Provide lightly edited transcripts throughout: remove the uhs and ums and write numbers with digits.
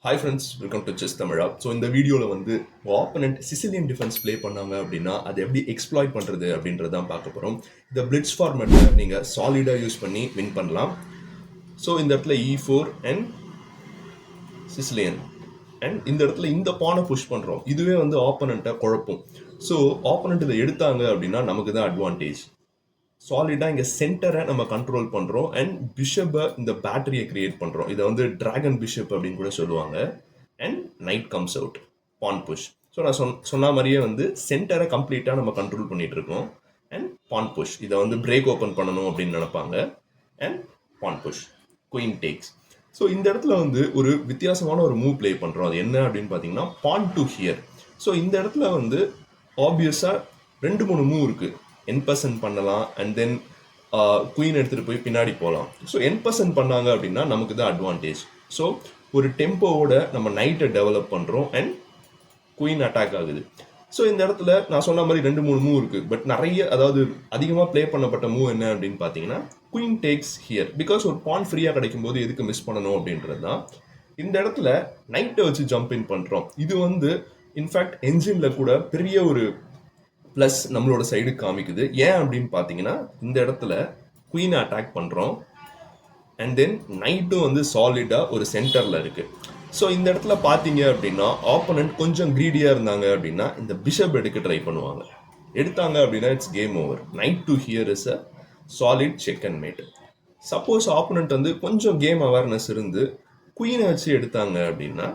Hi friends, welcome to chess Tamizha. So இந்த வீடியோவில் வந்து ஆப்பனண்ட் சிசிலியன் டிஃபென்ஸ் ப்ளே பண்ணாங்க அப்படின்னா அதை எப்படி எக்ஸ்ப்ளாய்ட் பண்ணுறது அப்படின்றது தான் பார்க்க போகிறோம். இந்த பிளிட்ஸ் ஃபார்மேட்டில் நீங்கள் சாலிடாக யூஸ் பண்ணி வின் பண்ணலாம். ஸோ இந்த இடத்துல E4 அண்ட் சிசிலியன் அண்ட் இந்த இடத்துல இந்த பானை புஷ் பண்ணுறோம். இதுவே வந்து ஆப்பனண்ட்டை குழப்பும். ஸோ ஆப்பனண்ட் இதை எடுத்தாங்க அப்படின்னா நமக்கு தான் அட்வான்டேஜ். சாலிடாக இங்கே சென்டரை நம்ம கண்ட்ரோல் பண்ணுறோம் அண்ட் பிஷப்பை இந்த பேட்டரியை கிரியேட் பண்ணுறோம். இதை வந்து டிராகன் பிஷப் அப்படின்னு கூட சொல்லுவாங்க. And knight comes out, pawn push. So நான் சொன்ன மாதிரியே வந்து சென்டரை கம்ப்ளீட்டாக நம்ம கண்ட்ரோல் பண்ணிட்டு இருக்கோம். அண்ட் பான் புஷ், இதை வந்து பிரேக் ஓப்பன் பண்ணணும் அப்படின்னு நினைப்பாங்க. And pawn push, queen takes. So இந்த இடத்துல வந்து ஒரு வித்தியாசமான ஒரு மூவ் ப்ளே பண்ணுறோம். அது என்ன அப்படின்னு பார்த்தீங்கன்னா பான் டு ஹியர். ஸோ இந்த இடத்துல வந்து ஆப்வியஸாக 2-3 மூவ் இருக்குது. என்% பண்ணலாம் அண்ட் தென் குயின் எடுத்துகிட்டு போய் பின்னாடி போகலாம். ஸோ என்% பண்ணாங்க அப்படின்னா நமக்கு தான் அட்வான்டேஜ். ஸோ ஒரு டெம்போவோட நம்ம நைட்டை டெவலப் பண்ணுறோம் அண்ட் குயின் அட்டாக் ஆகுது. ஸோ இந்த இடத்துல நான் சொன்ன மாதிரி 2-3 மூவ் இருக்குது. பட் நிறைய, அதாவது அதிகமாக ப்ளே பண்ணப்பட்ட மூவ் என்ன அப்படின்னு பார்த்தீங்கன்னா குயின் டேக்ஸ் ஹியர். பிகாஸ் ஒரு பான் ஃப்ரீயாக கிடைக்கும் போது எதுக்கு மிஸ் பண்ணணும் அப்படின்றது தான். இந்த இடத்துல நைட்டை வச்சு ஜம்ப் இன் பண்ணுறோம். இது வந்து இன்ஃபேக்ட் என்ஜினில் கூட பெரிய ஒரு ப்ளஸ் நம்மளோட சைடு காமிக்குது. ஏன் அப்படின்னு பார்த்தீங்கன்னா இந்த இடத்துல குயினை அட்டாக் பண்ணுறோம் அண்ட் தென் நைட்டும் வந்து சாலிடாக ஒரு சென்டரில் இருக்குது. ஸோ இந்த இடத்துல பார்த்தீங்க அப்படின்னா ஆப்போனன்ட் கொஞ்சம் க்ரீடியாக இருந்தாங்க அப்படின்னா இந்த பிஷப் எடுக்க ட்ரை பண்ணுவாங்க. எடுத்தாங்க அப்படின்னா it's game over. Knight to here is a solid check and mate. Suppose opponent வந்து கொஞ்சம் கேம் அவேர்னஸ் இருந்து குயினை வச்சு எடுத்தாங்க அப்படின்னா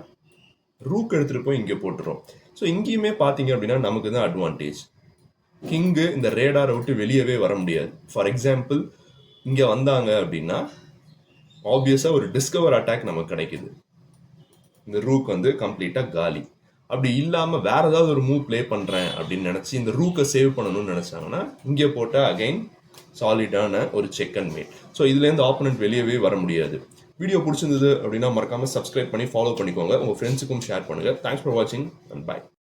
ரூக் எடுத்துகிட்டு போய் இங்கே போட்டுரும். ஸோ இங்கேயுமே பார்த்தீங்க அப்படின்னா நமக்கு தான் அட்வான்டேஜ். கிங்கு இந்த ரேடாரை விட்டு வெளியவே வர முடியாது. ஃபார் எக்ஸாம்பிள் இங்கே வந்தாங்க அப்படின்னா ஆப்வியஸாக ஒரு டிஸ்கவர் அட்டாக் நமக்கு கிடைக்குது. இந்த ரூக் வந்து கம்ப்ளீட்டாக காலி. அப்படி இல்லாமல் வேற ஏதாவது ஒரு மூவ் ப்ளே பண்ணுறேன் அப்படின்னு நினச்சி இந்த ரூக்கை சேவ் பண்ணணும்னு நினச்சாங்கன்னா இங்கே போட்டால் அகைன் சாலிடான ஒரு செக் அண்ட் மேட். ஸோ இதுலேருந்து ஆப்போனன்ட் வெளியவே வர முடியாது. வீடியோ பிடிச்சிருந்தது அப்படின்னா மறக்காமல் சப்ஸ்கிரைப் பண்ணி ஃபாலோ பண்ணிக்கோங்க. உங்கள் ஃப்ரெண்ட்ஸுக்கும் ஷேர் பண்ணுங்கள். தேங்க்ஸ் ஃபார் வாட்சிங் அண்ட் பை.